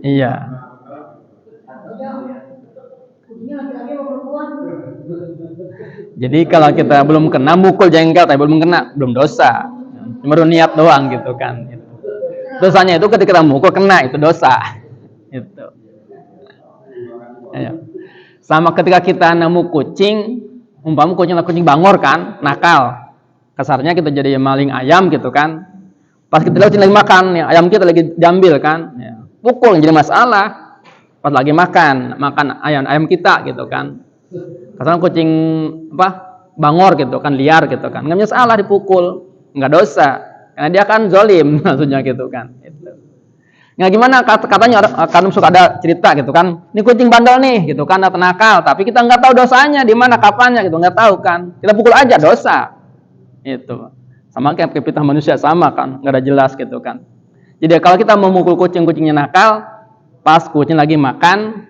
Iya. Jadi kalau kita belum kena mukul jengkel tapi belum kena, belum dosa. Cuma niat doang gitu kan. Dosanya itu ketika kita mukul kena, itu dosa. Itu. Ya. Sama ketika kita nemu kucing, umpama kucing bangor kan, nakal. Kasarnya kita jadi maling ayam gitu kan. Pas kita lihat lagi makan, ya, ayam kita lagi diambil kan, ya. Pukul jadi masalah. Pas lagi makan ayam kita gitu kan. Kasarnya kucing bangor gitu kan, liar gitu kan, nggak masalah dipukul, nggak dosa, karena dia kan zolim maksudnya gitu kan. Nah gimana katanya kan suka ada cerita gitu kan, ini kucing bandel nih gitu kan, atau nakal, tapi kita nggak tahu dosanya di mana kapannya gitu, nggak tahu kan, kita pukul aja dosa. Itu sama kayak kita manusia sama kan, nggak ada jelas gitu kan. Jadi kalau kita memukul kucingnya nakal, pas kucing lagi makan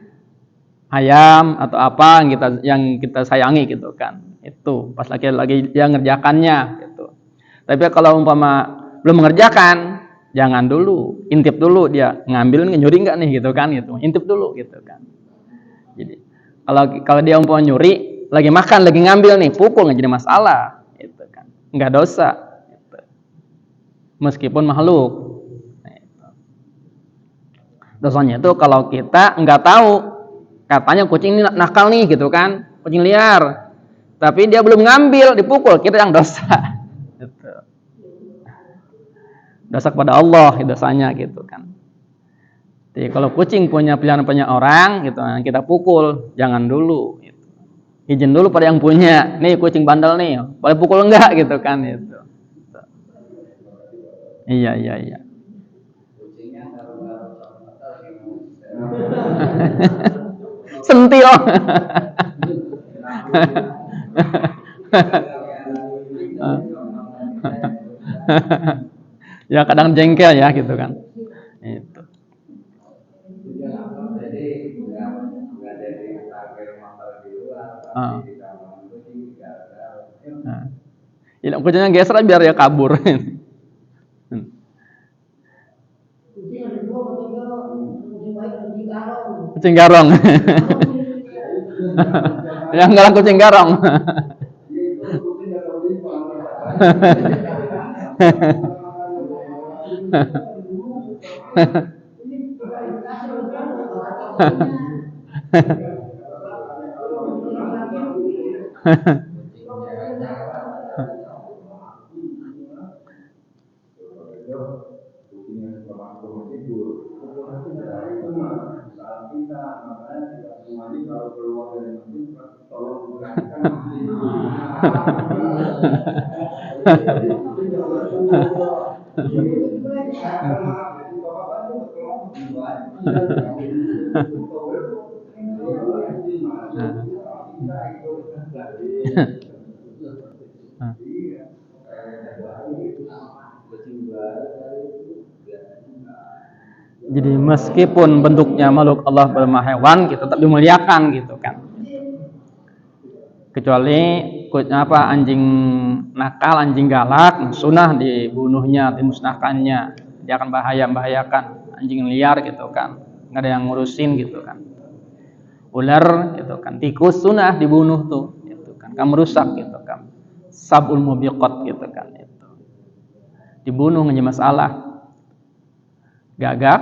ayam atau apa yang kita sayangi gitu kan, itu pas lagi dia ngerjakannya gitu. Tapi kalau umpama belum mengerjakan, jangan dulu, intip dulu dia ngambil nyuri nggak nih gitu kan, gitu intip dulu gitu kan. Jadi kalau dia umpama nyuri lagi makan lagi ngambil nih, pukul nggak jadi masalah gitu kan, nggak dosa gitu. Meskipun makhluk. Dosanya itu kalau kita nggak tahu, katanya kucing ini nakal nih gitu kan, kucing liar, tapi dia belum ngambil, dipukul, kita yang dosa. Gitu. Dosa kepada Allah dosanya gitu kan. Jadi kalau kucing punya peliharaan orang gitu, kita pukul, jangan dulu. Gitu. Izin dulu pada yang punya, nih kucing bandel nih, boleh pukul enggak gitu kan? Gitu. Iya. Sentil. Ya kadang jengkel ya gitu kan. Itu. Ya, kucingnya geser biar dia kabur. Kucing garong. Yang enggak kucing garong. Jadi meskipun bentuknya makhluk Allah berupa hewan, kita tetap dimuliakan gitu kan. Kecuali anjing nakal, anjing galak, sunnah dibunuhnya, dimusnahkannya, dia akan membahayakan. Anjing liar gitu kan, nggak ada yang ngurusin gitu kan. Ular gitu kan, tikus sunnah dibunuh tuh, gitu kan, merusak gitu kan. Sabul mubiqat gitu kan, itu dibunuh nggak masalah. Gagak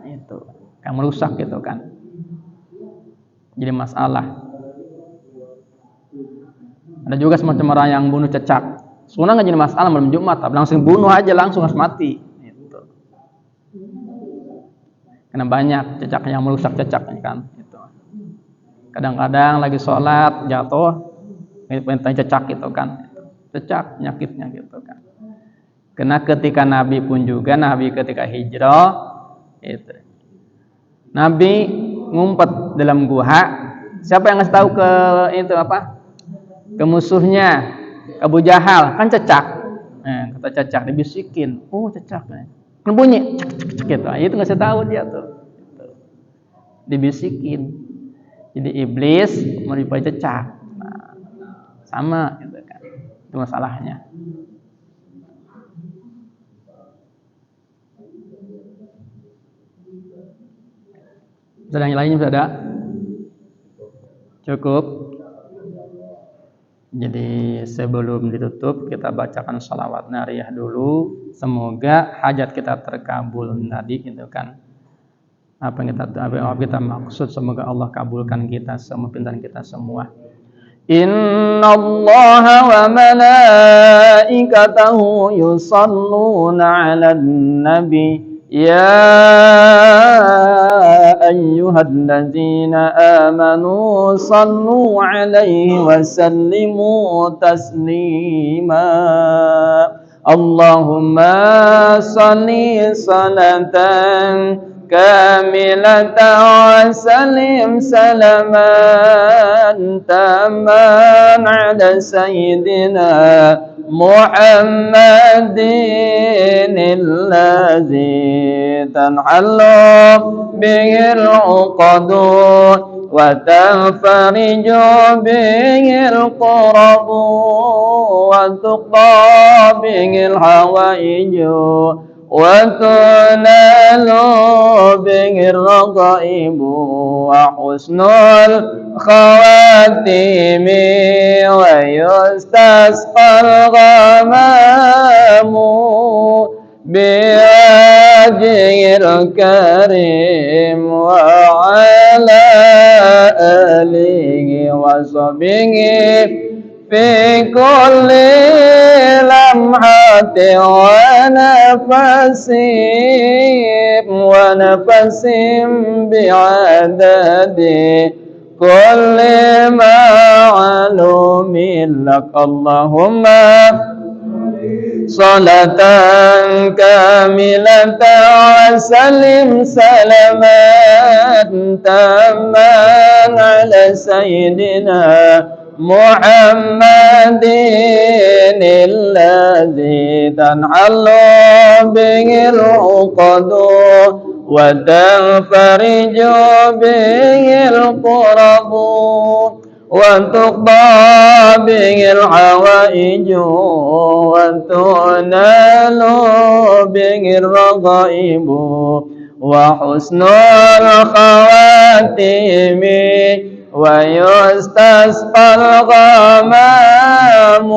itu kan merusak gitu kan, jadi masalah. Ada juga semacam orang yang bunuh cecak, sunnah nggak jadi masalah malam Jumat, tapi langsung bunuh aja, langsung harus mati. Gitu. Karena banyak cecak yang merusak cecak kan. Gitu. Kadang-kadang lagi sholat jatuh, pentai cecak gitu kan, cecak penyakitnya gitu kan. Karena ketika Nabi pun juga, Nabi ketika hijrah, itu Nabi ngumpet dalam gua. Siapa yang ngasih tahu ke itu ke musuhnya, Abu Jahal, kan cecak. Kata cecak dibisikin, oh cecak, kan bunyi cek cek cek gitu. Itu ngasih tahu dia tuh, dibisikin. Jadi iblis menipu cecak, sama gitu kan, itu masalahnya. Ada yang lainnya sudah ada? Cukup. Jadi sebelum ditutup kita bacakan sholawat nariyah dulu. Semoga hajat kita terkabul tadi gitu kan. Apa yang kita maksud semoga Allah kabulkan kita semua pintaan kita semua. Inna Allah wa malaikatahu yusalluna 'alan nabi ya ayyuhalladzina amanu sallu 'alaihi wa sallimu taslima. Allahumma salli salatan kamilatan wa sallim salaman taman ala sayyidina Muhammadin alladhi tanhallu bihil uqadu wa tanfariju bihil qurabu wa tuqda bihil hawaiju وتنال به الرغائب وحسن الخواتيم ويستسقى الغمام بوجه الكريم وعلى آله وصحبه في كل لمحة ونفس بعدد كل معلوم لك اللهم صلاة كاملة وسلم سلاما تاما على سيدنا محمد الذي تنحل به العقد وتنفرج به الكرب وتقضى به الحوائج وتنال به الرغائب وحسن الخواتيم ويستسقى الغمام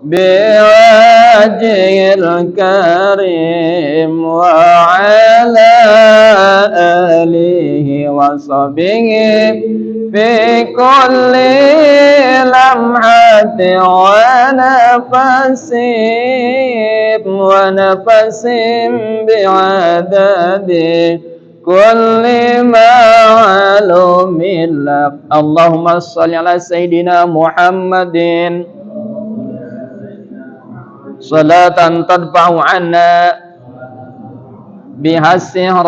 بوجه الكريم وعلى آله وصحبه في كل لمحة ونفس بعدد كل معلوم لك اللهم صل على سيدنا محمد صلاة تدفع عنا بها السهر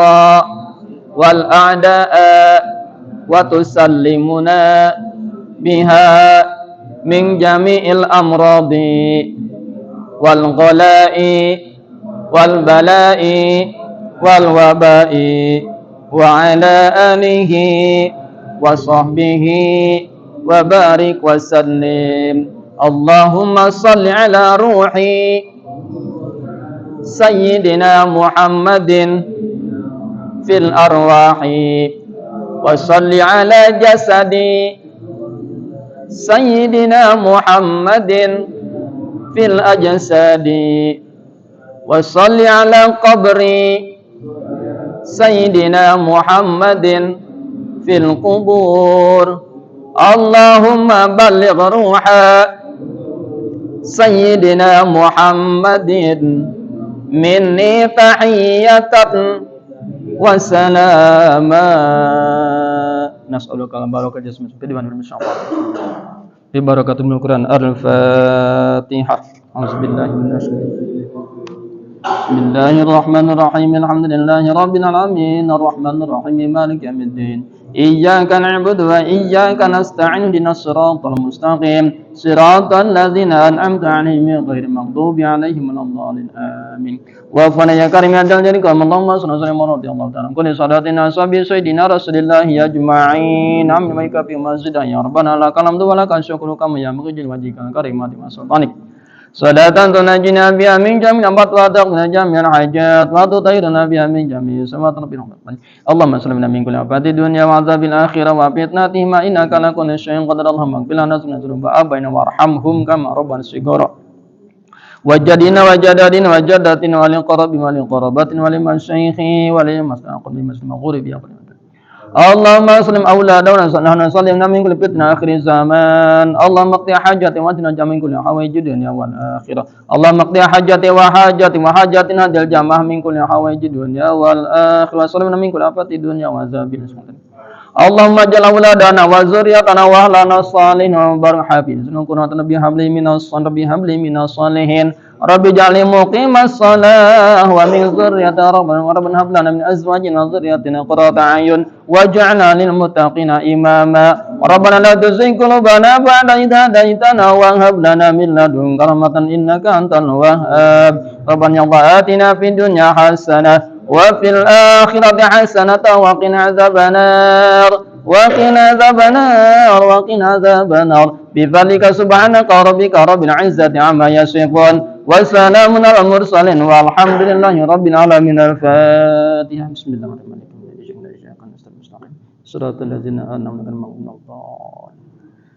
والأعداء وتسلمنا بها من جميع الأمراض والغلاء والبلاء والوباء وعلى آله وصحبه وبارك وسلم اللهم صل على روح سيدنا محمد في الأرواح وصل على جسد سيدنا محمد في الأجساد وصل على قبر سيدنا محمد في القبور اللهم بلغ روح سيدنا محمد مني تحية وسلاما نسألك البركة جسم في ديوان المشاور ببركة من القرآن الفاتحة أعوذ بالله من الشيطان بسم الله الرحمن الرحيم الحمد لله رب العالمين الرحمن الرحيم مالك يوم الدين إياك نعبد وإياك نستعين اهدنا الصراط المستقيم صراط الذين أنعمت عليهم غير المغضوب عليهم ولا الضالين آمين وفنا يا كريم يا دل جلالك اللهم صل وسلم ورضي الله تعالى كل صلاتنا صحابي سيدنا رسول الله أجمعين آمين ويك في مسجد يا ربنا لك الحمد ولك الشكر كما ينبغي لوجهك الكريم وسلطانك صلاة تنجينا بها من جميع الأمراض وتقضينا جميع الحاجات وتطهرنا بها من جميع السماوات ربنا. اللهم سلمنا من كل آفات الدنيا وعذاب الآخرة وفتنتهما إنك على كل شيء قدير. اللهم اغفر لنا ذنوبنا وآبائنا وارحمهم كما ربنا صغارا. وجدنا وجدادنا وجداتنا ولقربنا ولقرباتنا ولمشايخنا ولمسلم غرب يا رب. اللهم اسلم اولادنا وسلمنا من كل فتنه اخر الزمان. اللهم اقضي حاجتي واتنا من كل حوائج الدنيا والاخره. اللهم اقضي حاجتي وحاجتنا هذه الجماعه من كل حوائج الدنيا والاخره. وسلمنا من كل آفات الدنيا وعذاب الآخرة. اللهم اجعل اولادنا وذريتنا واهلنا الصالحين وبارك حافظنا قرة بحبل من الصالحين. رب اجعلني مقيم الصلاة ومن ذريتي ربنا هب لنا من ازواجنا وذريتنا قرة اعين واجعلنا للمتقين اماما. ربنا لا تزغ قلوبنا بعد إذ هديتنا وهب لنا من لدنك رحمة انك انت الوهاب. ربنا آتنا في الدنيا حسنة وفي الآخرة حسنة وقنا عذاب النار وقنا عذاب النار بفضلك سبحانك ربك رب العزة عما يصفون وسلام على المرسلين والحمد لله رب العالمين. الفاتحة. بسم الله الرحمن الرحيم. صراط الذين أنعمت عليهم.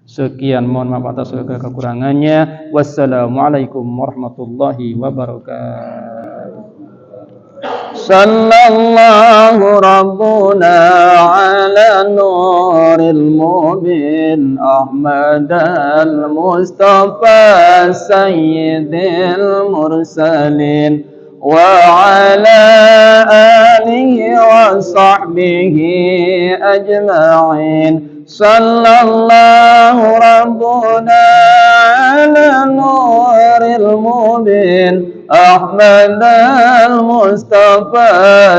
Sekian, mohon maaf atas segala kekurangannya. Wassalamualaikum warahmatullahi wabarakatuh. Sallallahu Rabbuna ala nuril mubin Ahmad al-Mustafa Sayyidil Mursalin wa ala alihi wa sahbihi ajma'in. Sallallahu Rabbuna ala nuril mubin Ahmad al-Mustafa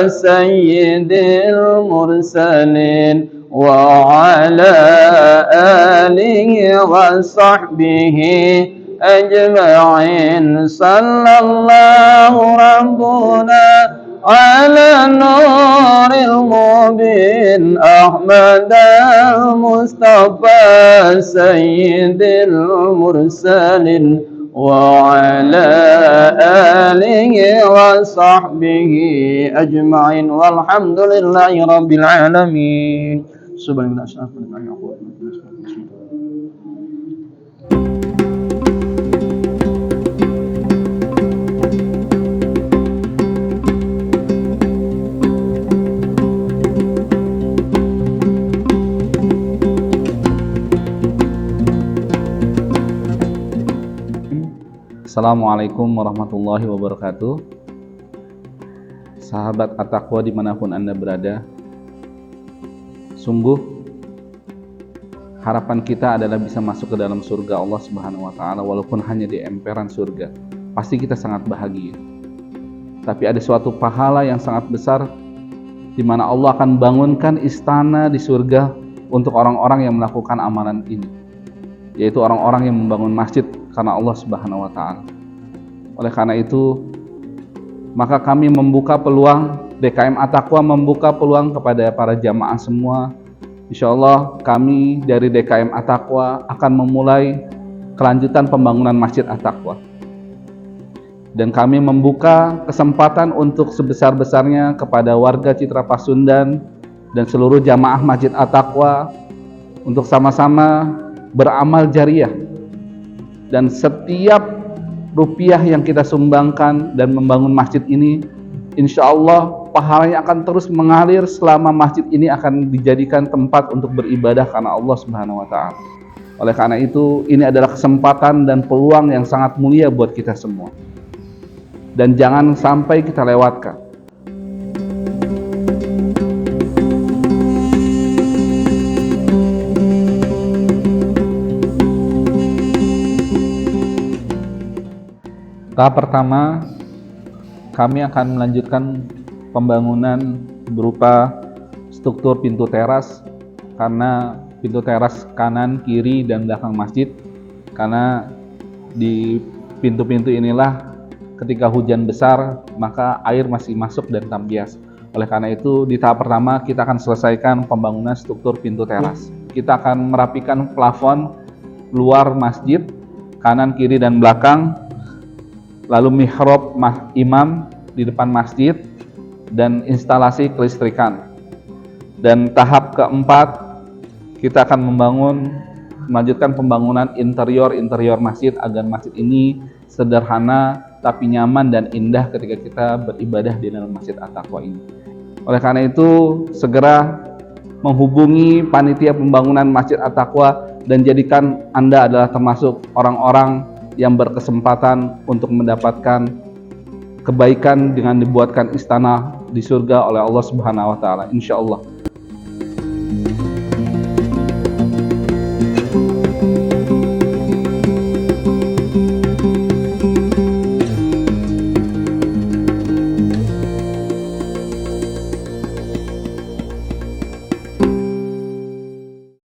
Sayyidil Mursalin wa ala alihi wa sahbihi ajma'in. Sallallahu Rabbuna ala nuril mubin Ahmad al-Mustafa Sayyidil Mursalin wa ala alihi wa sahbihi ajma'in walhamdulillahi rabbil alamin. Subhanallah. Assalamualaikum warahmatullahi wabarakatuh. Sahabat At-Taqwa dimanapun Anda berada, sungguh harapan kita adalah bisa masuk ke dalam surga Allah Subhanahu wa Ta'ala, walaupun hanya di emperan surga. Pasti kita sangat bahagia. Tapi ada suatu pahala yang sangat besar di mana Allah akan bangunkan istana di surga untuk orang-orang yang melakukan amalan ini, yaitu orang-orang yang membangun masjid karena Allah Subhanahu wa Ta'ala. Oleh karena itu, maka kami membuka peluang, DKM At-Taqwa membuka peluang kepada para jamaah semua. Insyaallah kami dari DKM At-Taqwa akan memulai kelanjutan pembangunan Masjid At-Taqwa. Dan kami membuka kesempatan untuk sebesar-besarnya kepada warga Citra Pasundan dan seluruh jamaah Masjid At-Taqwa untuk sama-sama beramal jariah. Dan setiap rupiah yang kita sumbangkan dan membangun masjid ini, insya Allah pahalanya akan terus mengalir selama masjid ini akan dijadikan tempat untuk beribadah karena Allah Subhanahu wa Ta'ala. Oleh karena itu, ini adalah kesempatan dan peluang yang sangat mulia buat kita semua. Dan jangan sampai kita lewatkan. Tahap pertama, kami akan melanjutkan pembangunan berupa struktur pintu teras, karena pintu teras kanan, kiri, dan belakang masjid, karena di pintu-pintu inilah ketika hujan besar maka air masih masuk dan tambias. Oleh karena itu di tahap pertama kita akan selesaikan pembangunan struktur pintu teras. Kita akan merapikan plafon luar masjid kanan, kiri, dan belakang. lalu mihrab imam di depan masjid, dan instalasi kelistrikan. Dan tahap keempat, kita akan melanjutkan pembangunan interior masjid agar masjid ini sederhana tapi nyaman dan indah ketika kita beribadah di dalam Masjid At-Taqwa ini. Oleh karena itu, segera menghubungi panitia pembangunan Masjid At-Taqwa dan jadikan Anda adalah termasuk orang-orang yang berkesempatan untuk mendapatkan kebaikan dengan dibuatkan istana di surga oleh Allah Subhanahu wa taala, insyaallah.